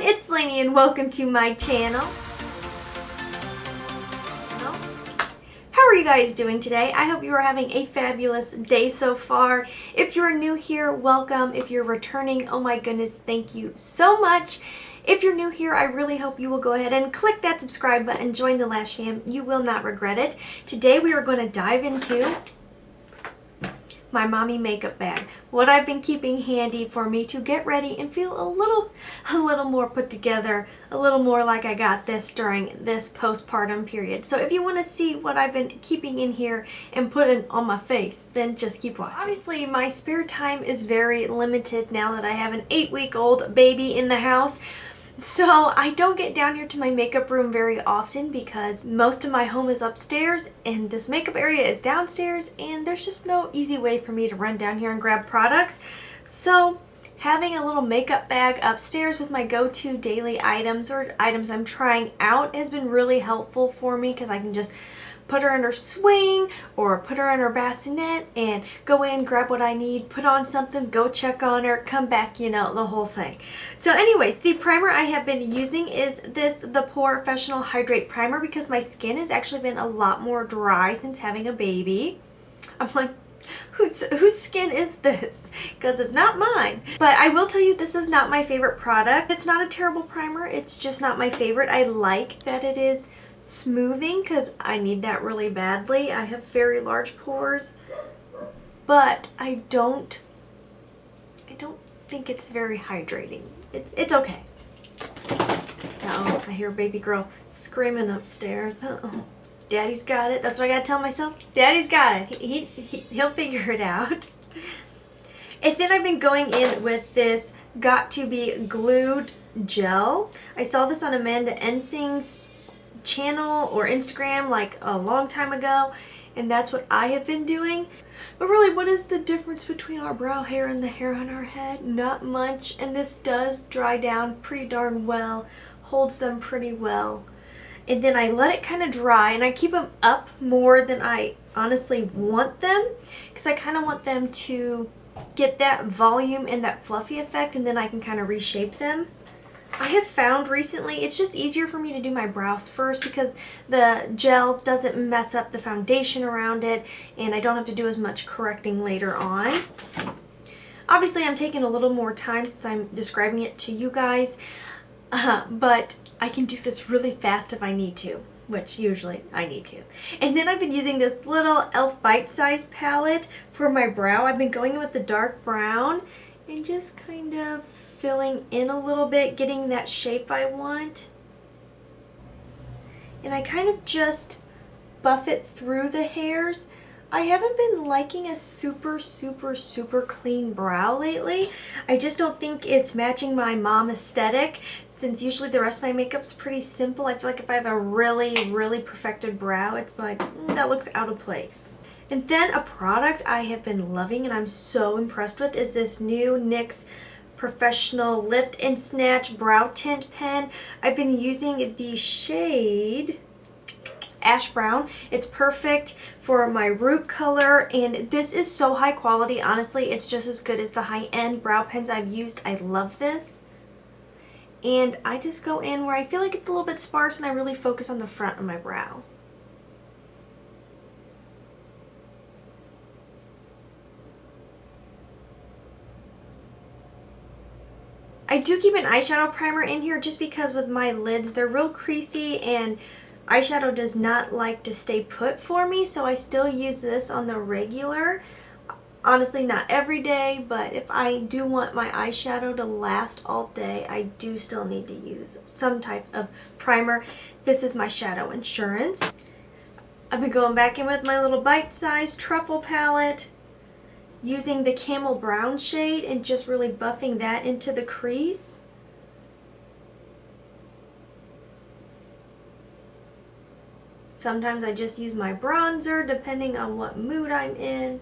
it's Laynie and welcome to my channel. How are you guys doing today? I hope you are having a fabulous day so far. If you're new here, welcome. If you're returning, oh my goodness, thank you so much. If you're new here, I really hope you will go ahead and click that subscribe button, join the Lash fam. You will not regret it. Today we are going to dive into my mommy makeup bag. What I've been keeping handy for me to get ready and feel a little more put together, a little more like I got this during this postpartum period. So if you want to see what I've been keeping in here and putting on my face, then just keep watching. Obviously, my spare time is very limited now that I have an 8-week-old baby in the house. So I don't get down here to my makeup room very often because most of my home is upstairs and this makeup area is downstairs, and there's just no easy way for me to run down here and grab products. So having a little makeup bag upstairs with my go-to daily items or items I'm trying out has been really helpful for me because I can just put her in her swing or put her in her bassinet and go in, grab what I need, put on something, go check on her, come back, you know, the whole thing. So anyways, the primer I have been using is the Porefessional Hydrate Primer because my skin has actually been a lot more dry since having a baby. I'm like, whose skin is this? Because it's not mine. But I will tell you, this is not my favorite product. It's not a terrible primer. It's just not my favorite. I like that it is smoothing because I need that really badly. I have very large pores, but I don't think it's very hydrating. It's okay. Oh, I hear baby girl screaming upstairs. Uh-oh. Daddy's got it. That's what I gotta tell myself. Daddy's got it. He'll figure it out. And then I've been going in with this Got2b Glued Gel. I saw this on Amanda Ensing's channel or Instagram like a long time ago, and that's what I have been doing. But really, what is the difference between our brow hair and the hair on our head? Not much, and this does dry down pretty darn well, holds them pretty well. And then I let it kind of dry, and I keep them up more than I honestly want them because I kind of want them to get that volume and that fluffy effect, and then I can kind of reshape them. I have found recently it's just easier for me to do my brows first because the gel doesn't mess up the foundation around it and I don't have to do as much correcting later on. Obviously, I'm taking a little more time since I'm describing it to you guys, but I can do this really fast if I need to, which usually I need to. And then I've been using this little e.l.f. bite-sized palette for my brow. I've been going in with the dark brown and just kind of filling in a little bit, getting that shape I want. And I kind of just buff it through the hairs. I haven't been liking a super clean brow lately. I just don't think it's matching my mom aesthetic since usually the rest of my makeup's pretty simple. I feel like if I have a really perfected brow, it's like, that looks out of place. And then a product I have been loving and I'm so impressed with is this new NYX Professional Lift and Snatch Brow Tint Pen. I've been using the shade Ash Brown. It's perfect for my root color, and this is so high quality. Honestly, it's just as good as the high-end brow pens I've used. I love this. And I just go in where I feel like it's a little bit sparse and I really focus on the front of my brow. I do keep an eyeshadow primer in here just because with my lids, they're real creasy and eyeshadow does not like to stay put for me, so I still use this on the regular. Honestly, not every day, but if I do want my eyeshadow to last all day, I do still need to use some type of primer. This is my Shadow Insurance. I've been going back in with my little bite-sized Truffle palette, using the Camel Brown shade and just really buffing that into the crease. Sometimes I just use my bronzer depending on what mood I'm in.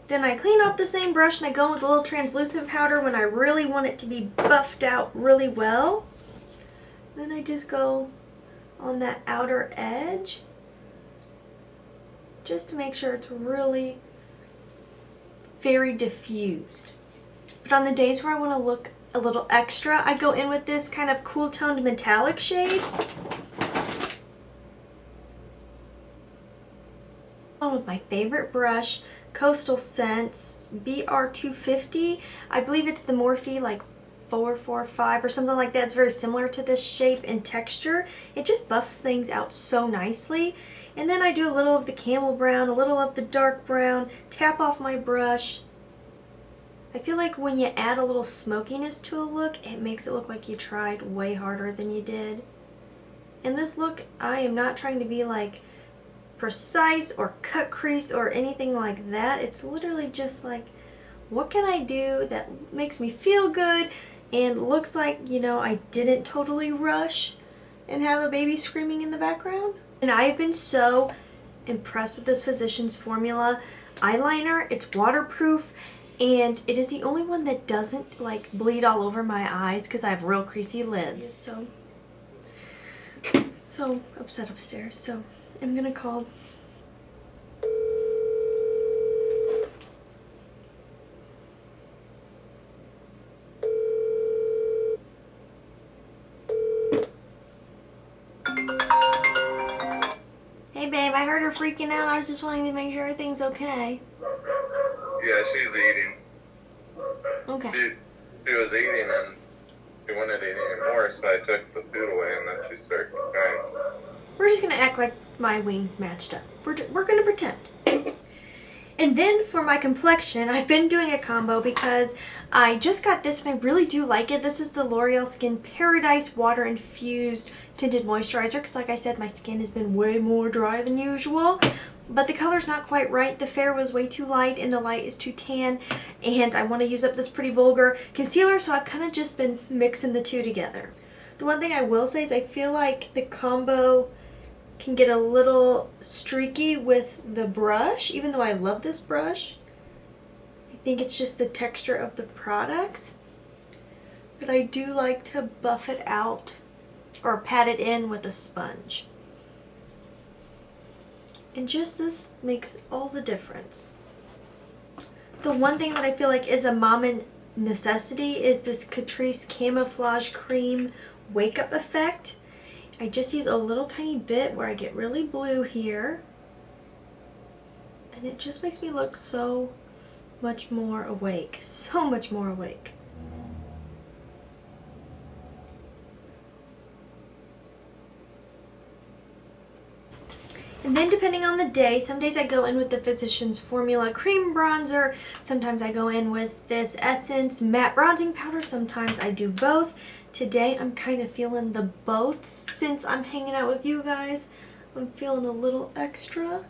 Then I clean off the same brush and I go in with a little translucent powder when I really want it to be buffed out really well. Then I just go on that outer edge just to make sure it's really very diffused. But on the days where I want to look a little extra, I go in with this kind of cool toned metallic shade. With my favorite brush, Coastal Scents BR250. I believe it's the Morphe like 445 or something like that. It's very similar to this shape and texture. It just buffs things out so nicely. And then I do a little of the camel brown, a little of the dark brown, tap off my brush. I feel like when you add a little smokiness to a look, it makes it look like you tried way harder than you did. In this look, I am not trying to be like precise or cut crease or anything like that. It's literally just like, what can I do that makes me feel good and looks like, you know, I didn't totally rush and have a baby screaming in the background. And I've been so impressed with this Physicians Formula eyeliner. It's waterproof and it is the only one that doesn't like bleed all over my eyes because I have real creasy lids. So upset upstairs. So I'm gonna call. Hey babe, I heard her freaking out. I was just wanting to make sure everything's okay. Yeah, she's eating. Okay. She was eating and she wanted to eat anymore, so I took the food away and then she started crying. We're just gonna act like my wings matched up. We're gonna pretend. And then for my complexion, I've been doing a combo because I just got this and I really do like it. This is the L'Oreal Skin Paradise Water Infused Tinted Moisturizer because like I said, my skin has been way more dry than usual. But the color's not quite right. The fair was way too light and the light is too tan. And I want to use up this pretty Vulgar concealer, so I've kind of just been mixing the two together. The one thing I will say is I feel like the combo can get a little streaky with the brush, even though I love this brush. I think it's just the texture of the products. But I do like to buff it out or pat it in with a sponge. And just this makes all the difference. The one thing that I feel like is a mama necessity is this Catrice Camouflage Cream Wake Up Effect. I just use a little tiny bit where I get really blue here. And it just makes me look so much more awake. So much more awake. And then depending on the day, some days I go in with the Physicians Formula Cream Bronzer. Sometimes I go in with this Essence Matte Bronzing Powder. Sometimes I do both. Today I'm kind of feeling the both since I'm hanging out with you guys. I'm feeling a little extra.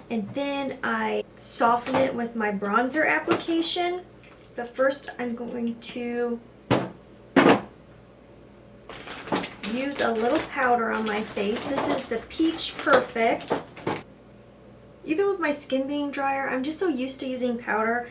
And then I soften it with my bronzer application. But first I'm going to use a little powder on my face. This is the Peach Perfect. Even with my skin being drier, I'm just so used to using powder.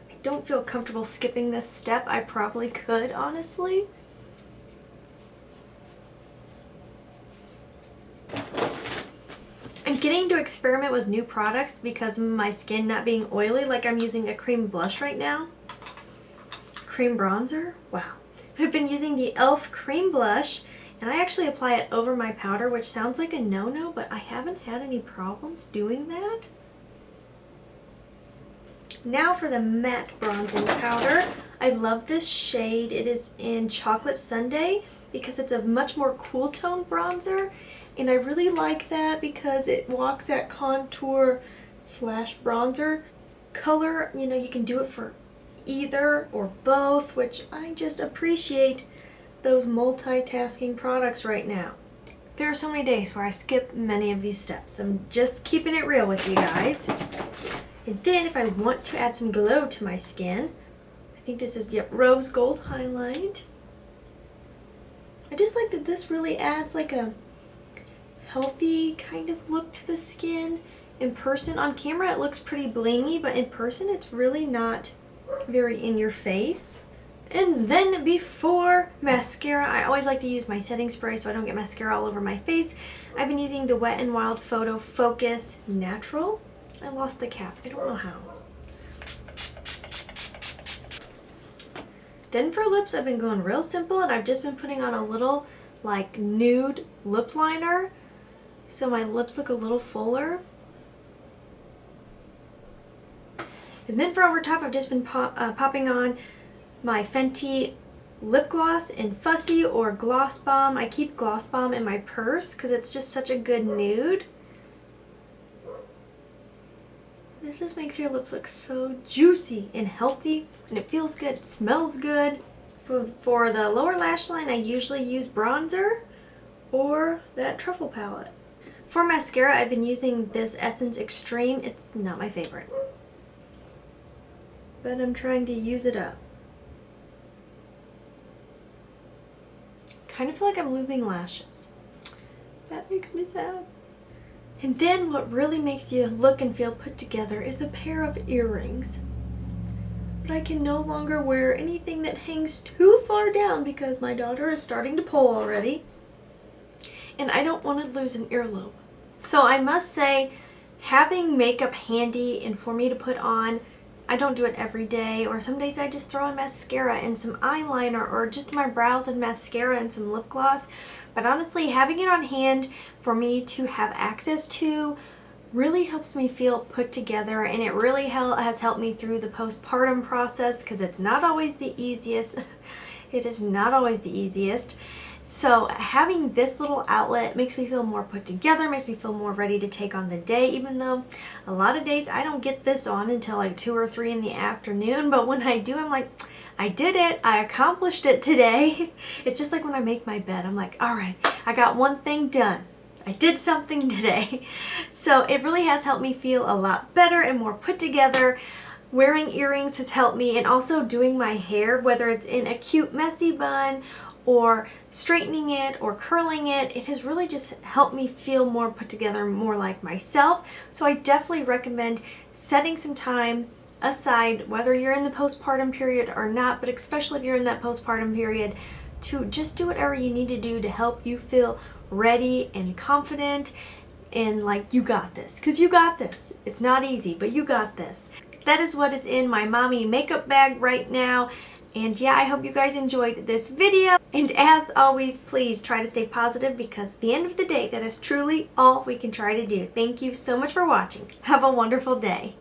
I don't feel comfortable skipping this step. I probably could, honestly. I'm getting to experiment with new products because of my skin not being oily, like I'm using a cream blush right now. Cream bronzer? Wow. I've been using the e.l.f. cream blush and I actually apply it over my powder, which sounds like a no-no, but I haven't had any problems doing that. Now for the matte bronzing powder. I love this shade. It is in Chocolate Sundae because it's a much more cool tone bronzer. And I really like that because it walks that contour slash bronzer color. You know, you can do it for either or both, which I just appreciate those multitasking products right now. There are so many days where I skip many of these steps. I'm just keeping it real with you guys. And then if I want to add some glow to my skin, I think this is, yep, Rose Gold Highlight. I just like that this really adds like a healthy kind of look to the skin. In person, on camera it looks pretty blingy, but in person it's really not very in your face. And then before mascara, I always like to use my setting spray so I don't get mascara all over my face. I've been using the Wet n Wild Photo Focus Natural. I lost the cap. I don't know how. Then for lips, I've been going real simple, and I've just been putting on a little like nude lip liner so my lips look a little fuller. And then for over top, I've just been popping on my Fenty lip gloss in Fussy or Gloss Bomb. I keep Gloss Bomb in my purse because it's just such a good nude. This just makes your lips look so juicy and healthy, and it feels good. It smells good. For the lower lash line, I usually use bronzer or that Truffle palette. For mascara, I've been using this Essence Extreme. It's not my favorite, but I'm trying to use it up. Kind of feel like I'm losing lashes. That makes me sad. And then what really makes you look and feel put together is a pair of earrings. But I can no longer wear anything that hangs too far down because my daughter is starting to pull already. And I don't want to lose an earlobe. So I must say, having makeup handy and for me to put on, I don't do it every day, or some days I just throw in mascara and some eyeliner, or just my brows and mascara and some lip gloss. But honestly, having it on hand for me to have access to really helps me feel put together, and it really has helped me through the postpartum process because it's not always the easiest. It is not always the easiest. So having this little outlet makes me feel more put together, makes me feel more ready to take on the day, even though a lot of days I don't get this on until like 2 or 3 in the afternoon. But when I do, I'm like, I did it. I accomplished it today. It's just like when I make my bed. I'm like, all right, I got one thing done. I did something today. So it really has helped me feel a lot better and more put together. Wearing earrings has helped me, and also doing my hair, whether it's in a cute messy bun or straightening it or curling it, it has really just helped me feel more put together, more like myself. So I definitely recommend setting some time aside, whether you're in the postpartum period or not, but especially if you're in that postpartum period, to just do whatever you need to do to help you feel ready and confident and like you got this, because you got this. It's not easy, but you got this. That is what is in my mommy makeup bag right now. And yeah, I hope you guys enjoyed this video. And as always, please try to stay positive, because at the end of the day, that is truly all we can try to do. Thank you so much for watching. Have a wonderful day.